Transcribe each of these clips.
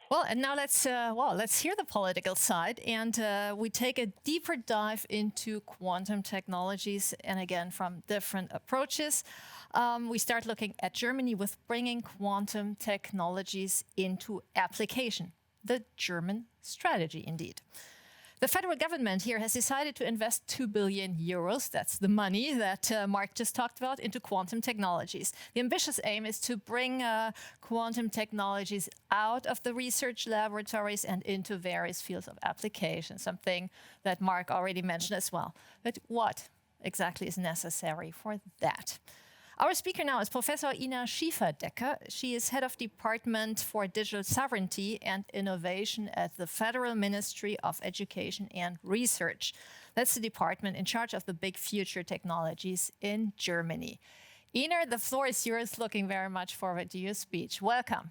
Well, and now let's hear the political side, and we take a deeper dive into quantum technologies, and again from different approaches. We start looking at Germany with bringing quantum technologies into application, the German strategy, indeed. The federal government here has decided to invest 2 billion euros, that's the money that Mark just talked about, into quantum technologies. The ambitious aim is to bring quantum technologies out of the research laboratories and into various fields of application, something that Mark already mentioned as well. But what exactly is necessary for that? Our speaker now is Professor Ina Schieferdecker. She is head of Department for Digital Sovereignty and Innovation at the Federal Ministry of Education and Research. That's the department in charge of the big future technologies in Germany. Ina, the floor is yours. Looking very much forward to your speech. Welcome.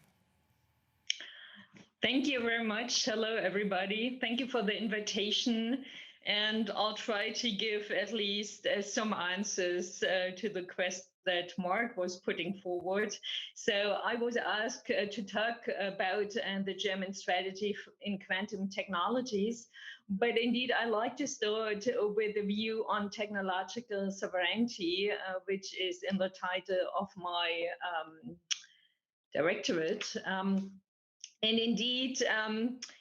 Thank you very much. Hello, everybody. Thank you for the invitation. And I'll try to give at least some answers to the question that Mark was putting forward. So I was asked to talk about the German strategy in quantum technologies. But indeed, I like to start with a view on technological sovereignty, which is in the title of my directorate. And indeed,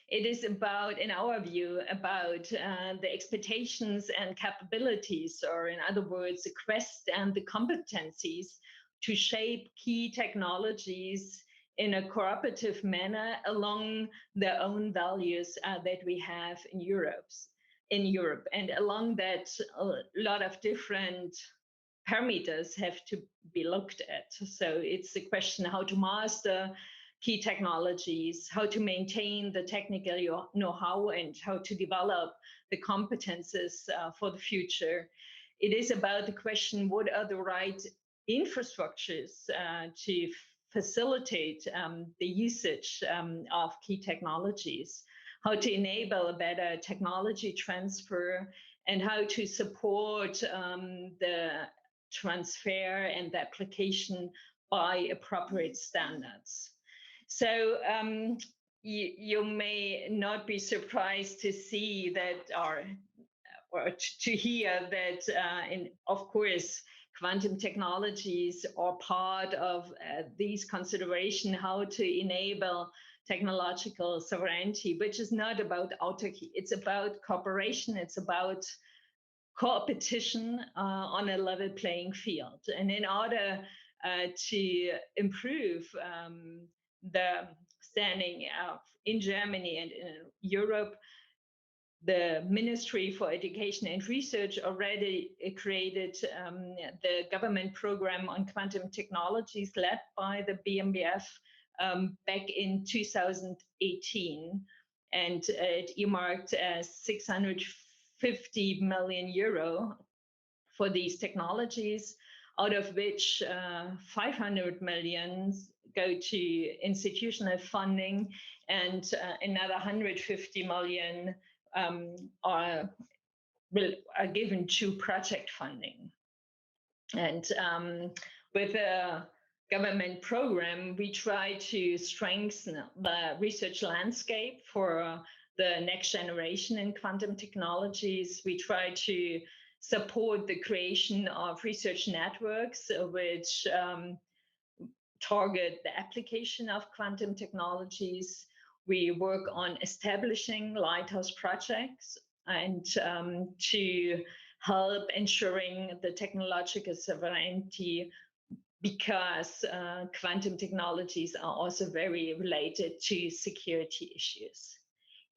it is about, in our view, about the expectations and capabilities, or in other words, the quest and the competencies to shape key technologies in a cooperative manner along their own values that we have in Europe. And along that, a lot of different parameters have to be looked at. So it's a question how to master key technologies, how to maintain the technical know-how, and how to develop the competences for the future. It is about the question, what are the right infrastructures to facilitate the usage of key technologies, how to enable a better technology transfer, and how to support the transfer and the application by appropriate standards. So you may not be surprised to see that, or to hear that, of course, quantum technologies are part of these considerations, how to enable technological sovereignty, which is not about autarky. It's about cooperation. It's about competition on a level playing field. And in order to improve the standing in Germany and in Europe, the Ministry for Education and Research already created the government program on quantum technologies led by the BMBF back in 2018. And it earmarked 650 million euro for these technologies, out of which 500 million go to institutional funding, and another 150 million are given to project funding. And with the government program, we try to strengthen the research landscape for the next generation in quantum technologies. We try to support the creation of research networks which target the application of quantum technologies. We work on establishing lighthouse projects and to help ensuring the technological sovereignty, because quantum technologies are also very related to security issues.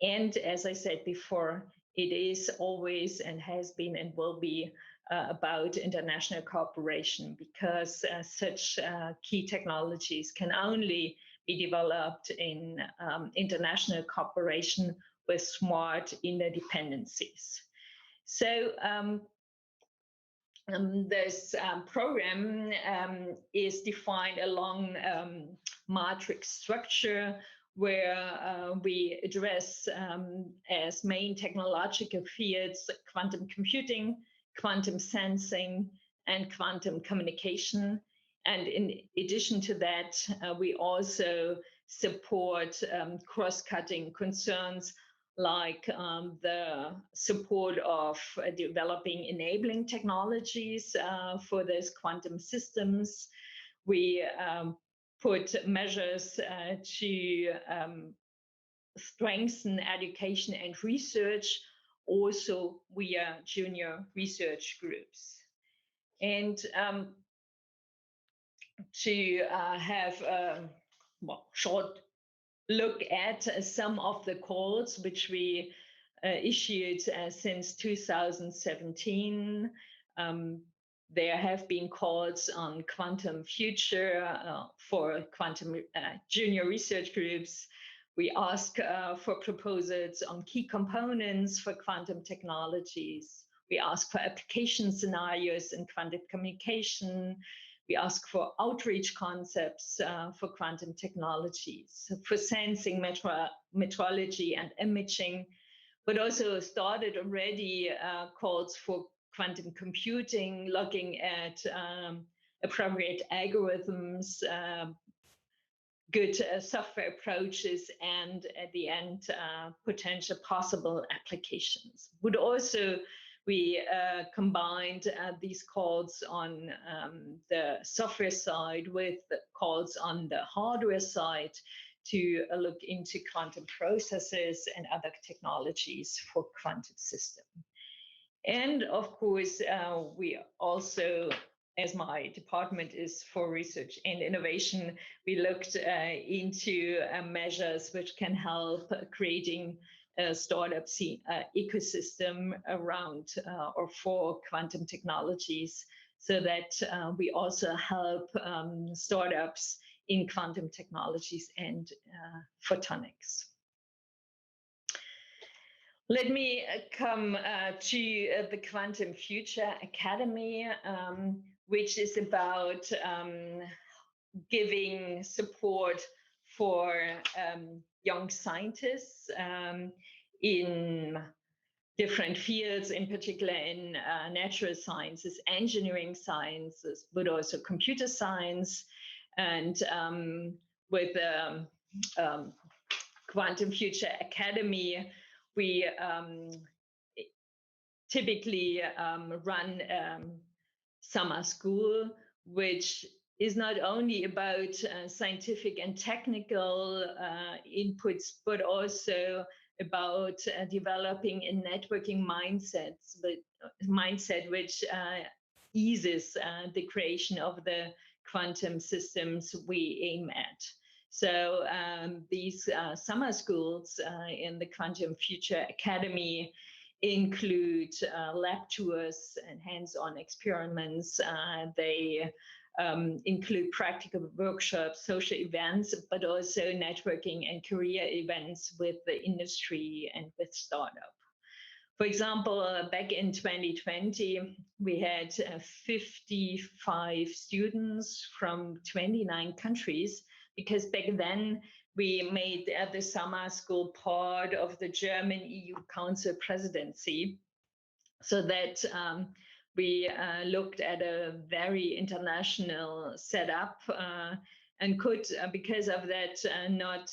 And as I said before, it is always and has been and will be about international cooperation, because such key technologies can only be developed in international cooperation with smart interdependencies. So this program is defined along matrix structure, where we address as main technological fields quantum computing, quantum sensing, and quantum communication. And in addition to that, we also support cross-cutting concerns like the support of developing enabling technologies for those quantum systems. We put measures to strengthen education and research, also via junior research groups. And to have a short look at some of the calls which we issued since 2017. There have been calls on quantum future for quantum junior research groups. We ask for proposals on key components for quantum technologies. We ask for application scenarios in quantum communication. We ask for outreach concepts for quantum technologies, for sensing, metrology, and imaging, but also started already calls for quantum computing, looking at appropriate algorithms, good software approaches, and at the end, potential possible applications. Would also we combined these calls on the software side with the calls on the hardware side to look into quantum processes and other technologies for quantum system. And of course, we also, as my department is for research and innovation, we looked into measures which can help creating a startup ecosystem around or for quantum technologies, so that we also help startups in quantum technologies and photonics. Let me come to the Quantum Future Academy, which is about giving support for young scientists in different fields, in particular in natural sciences, engineering sciences, but also computer science. And with the Quantum Future Academy, we typically run summer school, which is not only about scientific and technical inputs, but also about developing a networking mindset which eases the creation of the quantum systems we aim at. So these summer schools in the Quantum Future Academy include lab tours and hands-on experiments. They include practical workshops, social events, but also networking and career events with the industry and with startup. For example, back in 2020, we had 55 students from 29 countries, because back then we made the summer school part of the German EU Council presidency, so that we looked at a very international setup and could, because of that, not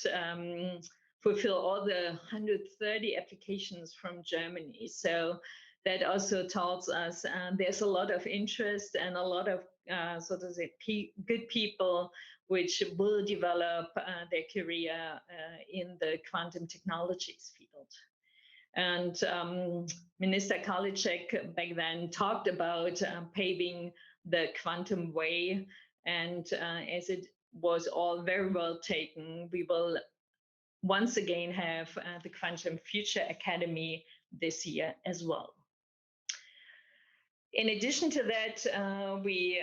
fulfill all the 130 applications from Germany. So that also tells us there's a lot of interest and a lot of so to say good people which will develop their career in the quantum technologies field. And Minister Karliczek back then talked about paving the quantum way. And as it was all very well taken, we will once again have the Quantum Future Academy this year as well. In addition to that, we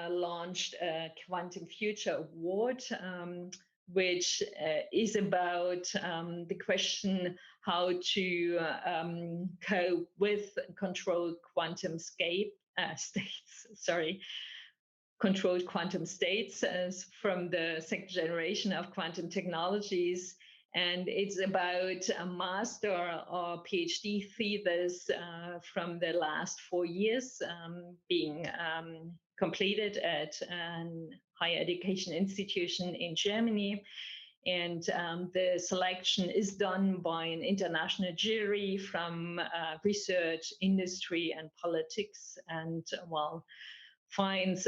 launched a Quantum Future Award, which is about the question how to cope with controlled quantum controlled quantum states from the second generation of quantum technologies. And it's about a master or PhD thesis from the last 4 years being completed at a higher education institution in Germany. And the selection is done by an international jury from research, industry, and politics, and finds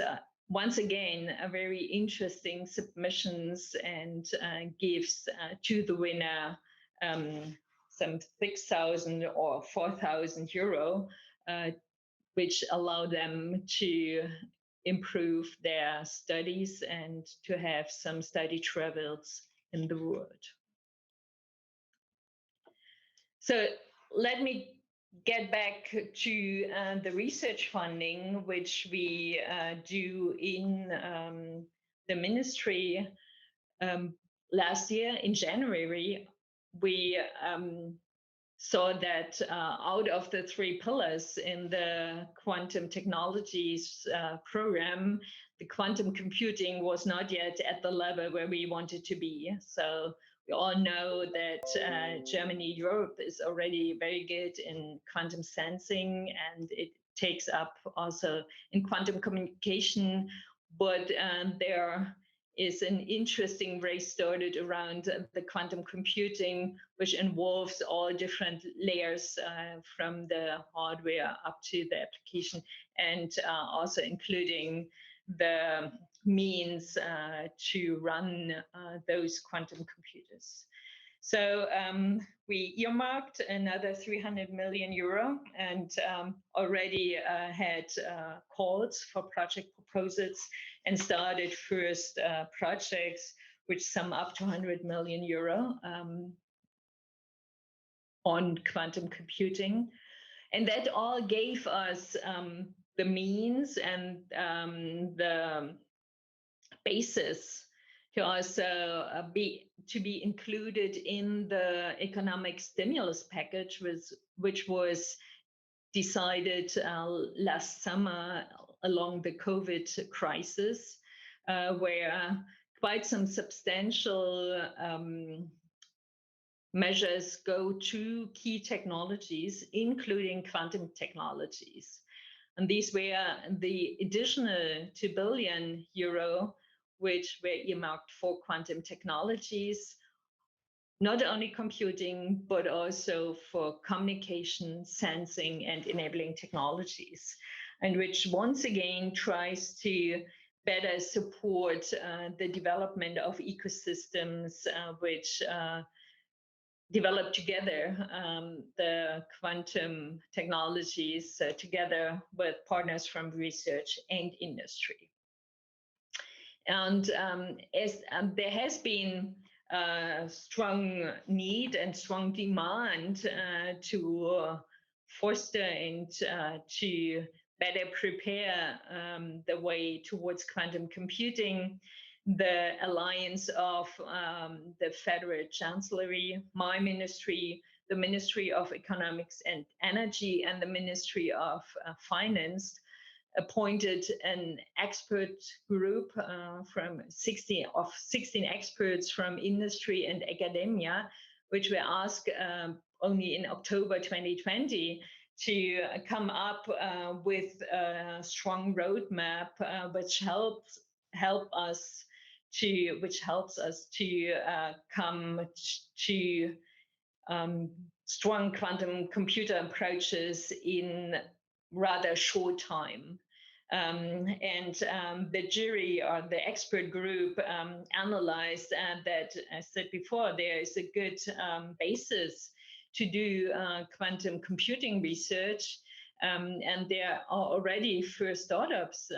once again a very interesting submissions and gives to the winner some 6,000 or 4,000 euro, which allow them to improve their studies and to have some study travels in the world. So let me get back to the research funding, which we do in the ministry. Last year in January, we saw that out of the 3 pillars in the quantum technologies program, the quantum computing was not yet at the level where we wanted to be. So we all know that Germany, Europe is already very good in quantum sensing, and it takes up also in quantum communication, but there is an interesting race started around the quantum computing, which involves all different layers from the hardware up to the application, and also including the means to run those quantum computers. So we earmarked another 300 million euro and already had calls for project proposals and started first projects which sum up to 100 million euro on quantum computing. And that all gave us the means and the basis to also be included in the economic stimulus package, which was decided last summer along the COVID crisis, where quite some substantial measures go to key technologies, including quantum technologies. And these were the additional 2 billion euro, which were earmarked for quantum technologies, not only computing, but also for communication, sensing, and enabling technologies, and which once again tries to better support the development of ecosystems which develop together the quantum technologies together with partners from research and industry. And as there has been strong need and strong demand to foster and to better prepare the way towards quantum computing, the alliance of the Federal Chancellery, my ministry, the Ministry of Economics and Energy, and the Ministry of Finance appointed an expert group from 16 experts from industry and academia, which were asked only in October 2020 to come up with a strong roadmap which helps us to come to strong quantum computer approaches in rather short time. The jury or the expert group analyzed that, as I said before, there is a good basis to do quantum computing research, and there are already first startups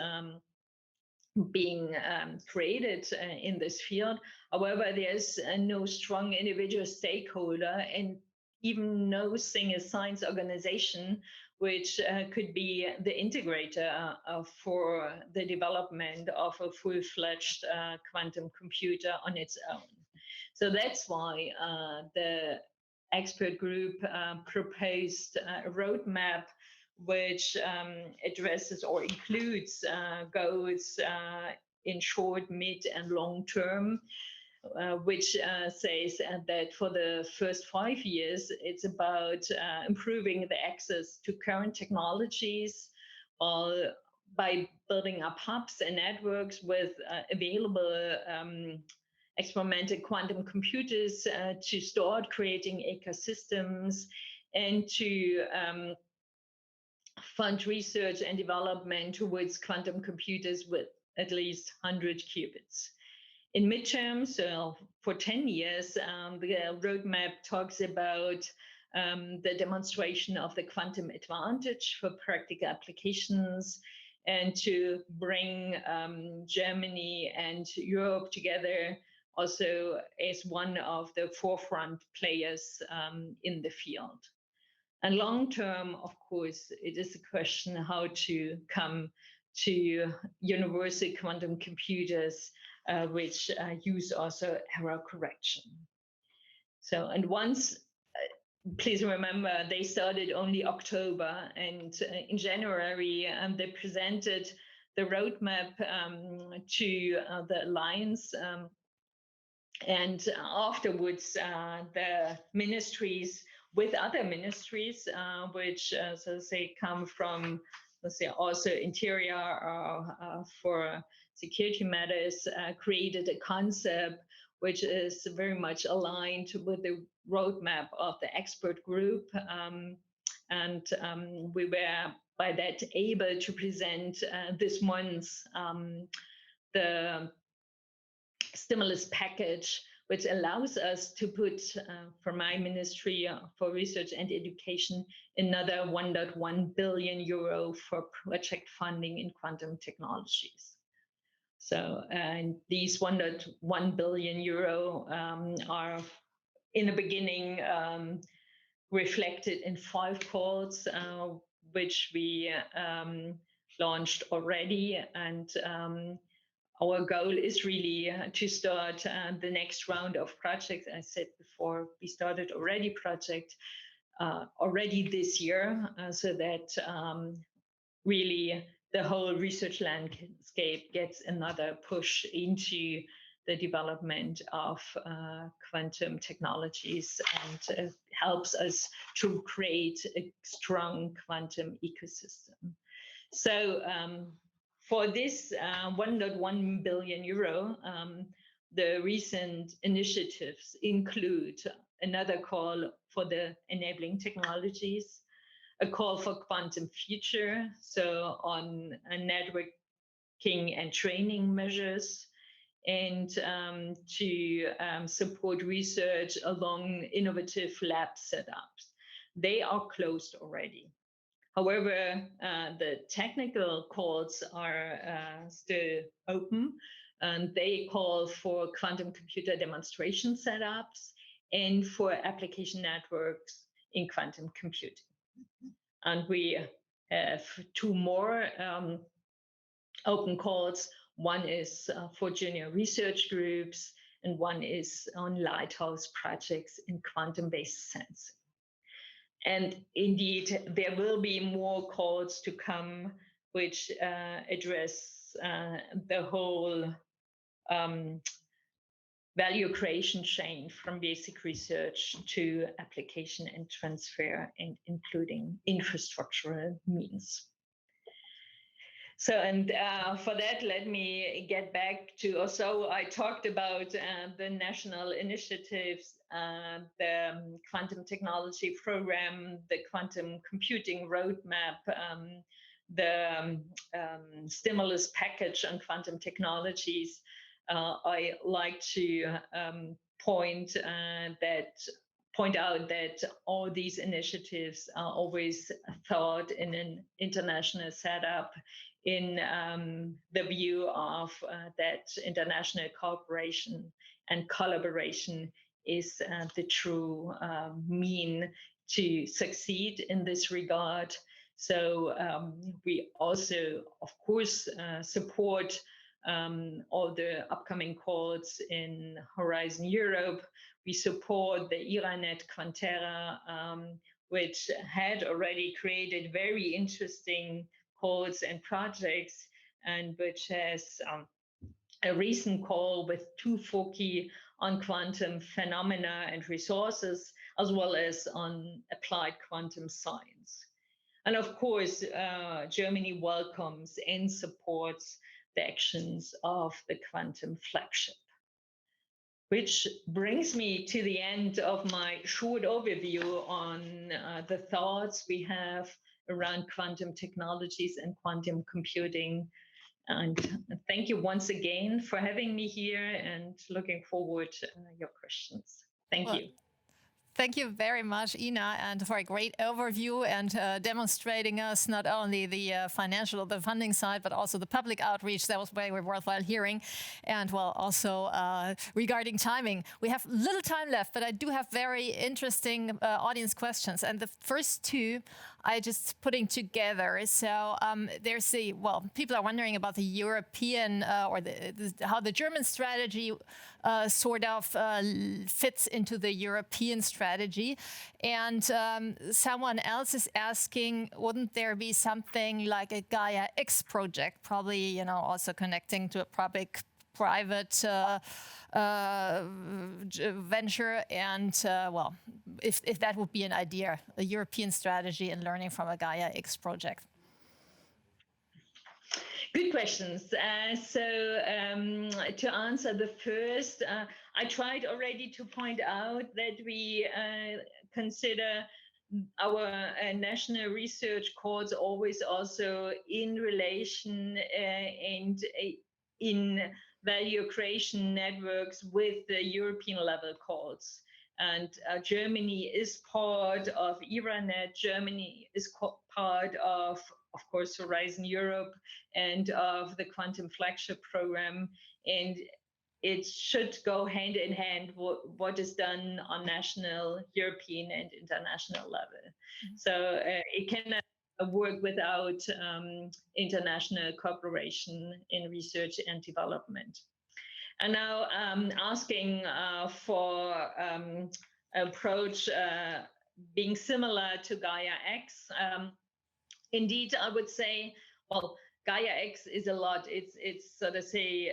being created in this field. However, there's no strong individual stakeholder and even no single science organization which could be the integrator for the development of a full-fledged quantum computer on its own. So that's why the expert group proposed a roadmap which addresses or includes goals in short, mid, and long term, which says that for the first 5 years, it's about improving the access to current technologies by building up hubs and networks with available experimental quantum computers to start creating ecosystems and to fund research and development towards quantum computers with at least 100 qubits. In midterm, so for 10 years, the roadmap talks about the demonstration of the quantum advantage for practical applications and to bring Germany and Europe together also as one of the forefront players in the field. And long term, of course, it is a question how to come to universal quantum computers which use also error correction. So, and once, please remember, they started only October, and in January, they presented the roadmap to the Alliance. And afterwards, the ministries with other ministries, which, so to say, come from, let's say, also interior for security matters, created a concept which is very much aligned with the roadmap of the expert group. And we were by that able to present this month the stimulus package, which allows us to put, for my Ministry for Research and Education, another 1.1 billion euro for project funding in quantum technologies. So, and these 1.1 billion euro are in the beginning reflected in 5 calls, which we launched already. And our goal is really to start the next round of projects. I said before, we started already project already this year, so that really the whole research landscape gets another push into the development of quantum technologies and helps us to create a strong quantum ecosystem. So for this 1.1 billion euro, the recent initiatives include another call for the enabling technologies, a call for quantum future, so on networking and training measures, and to support research along innovative lab setups. They are closed already. However, the technical calls are still open, and they call for quantum computer demonstration setups and for application networks in quantum computing. And we have 2 more open calls. One is for junior research groups, and one is on lighthouse projects in quantum-based sensing. And indeed, there will be more calls to come which address the whole value creation chain from basic research to application and transfer, and including infrastructural means. So, and for that, let me get back to, also I talked about the national initiatives, the quantum technology program, the quantum computing roadmap, the stimulus package on quantum technologies. I like to point out that all these initiatives are always thought in an international setup, in the view of that international cooperation and collaboration is the true mean to succeed in this regard. So we also, of course, support all the upcoming calls in Horizon Europe. We support the IRANET Quantera, which had already created very interesting calls and projects, and which has a recent call with 2 foci on quantum phenomena and resources, as well as on applied quantum science. And of course, Germany welcomes and supports the actions of the quantum flagship. Which brings me to the end of my short overview on the thoughts we have around quantum technologies and quantum computing. And thank you once again for having me here and looking forward to your questions. Thank Well, you. thank you very much, Ina, and for a great overview and demonstrating us not only the financial, the funding side, but also the public outreach. That was very worthwhile hearing. And well, also regarding timing, we have little time left, but I do have very interesting audience questions. And the first two I just putting together. So there's the, well, people are wondering about the European or how the German strategy sort of fits into the European strategy. And someone else is asking, wouldn't there be something like a Gaia X project, probably, you know, also connecting to a public-private venture, and well, if that would be an idea, a European strategy and learning from a Gaia X project. Good questions. To answer the first, I tried already to point out that we consider our national research courts always also in relation and in value creation networks with the European level courts. And Germany is part of ERANET. Germany is part of course, Horizon Europe and of the Quantum Flagship Program. And it should go hand in hand what is done on national, European, and international level. Mm-hmm. So it cannot work without international cooperation in research and development. And now asking for approach being similar to Gaia X. Indeed, I would say, well, Gaia X is a lot. It's so to say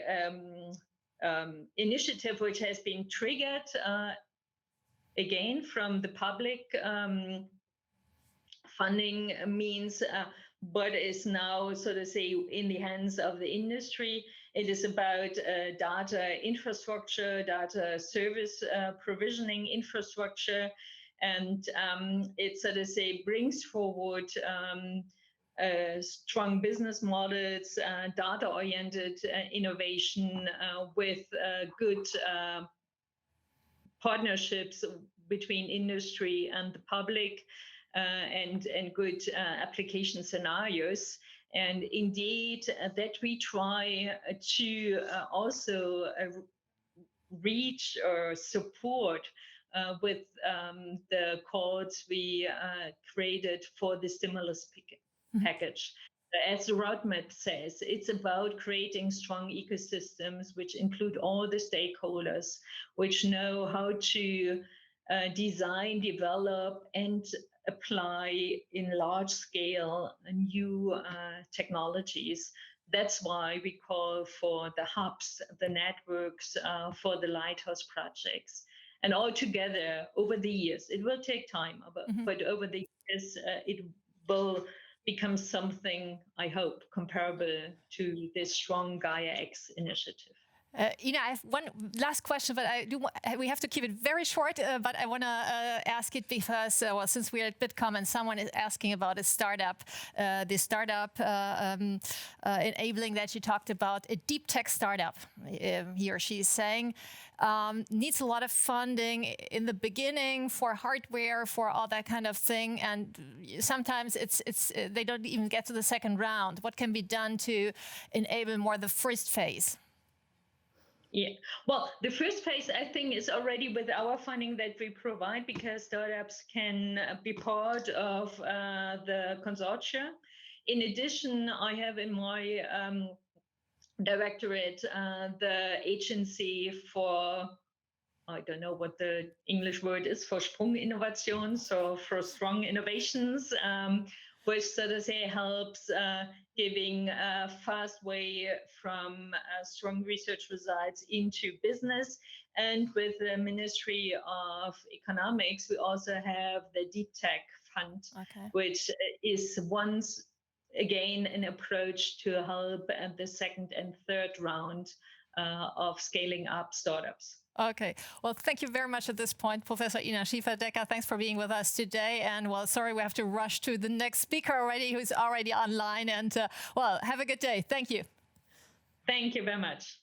initiative which has been triggered again from the public funding means, but is now, so to say, in the hands of the industry. It is about data infrastructure, data service provisioning infrastructure, and it, so to say, brings forward strong business models, data-oriented innovation with good partnerships between industry and the public, and good application scenarios. And indeed, that we try to also reach or support with the calls we created for the stimulus package. As the roadmap says, it's about creating strong ecosystems which include all the stakeholders, which know how to design, develop, and apply in large scale new technologies. That's why we call for the hubs, the networks, for the lighthouse projects. And all together over the years, it will take time, but over the years, it will become something, I hope, comparable to this strong Gaia X initiative. Ina, I have one last question, but we have to keep it very short. But I want to ask it because, well, since we're at Bitkom and someone is asking about a startup, the startup enabling that you talked about, a deep tech startup, he or she is saying, needs a lot of funding in the beginning for hardware, for all that kind of thing, and sometimes they don't even get to the second round. What can be done to enable more the first phase? Yeah, well, the first phase, I think, is already with our funding that we provide, because startups can be part of the consortia. In addition, I have in my directorate the agency for, I don't know what the English word is for Sprunginnovation, so for strong innovations, which, so to say, helps giving a fast way from strong research results into business. And with the Ministry of Economics, we also have the Deep Tech Fund, which is once again an approach to help the second and third round of scaling up startups. Okay. Well, thank you very much at this point, Professor Ina Schieferdecker. Thanks for being with us today. And well, sorry, we have to rush to the next speaker already, who's already online. And well, have a good day. Thank you. Thank you very much.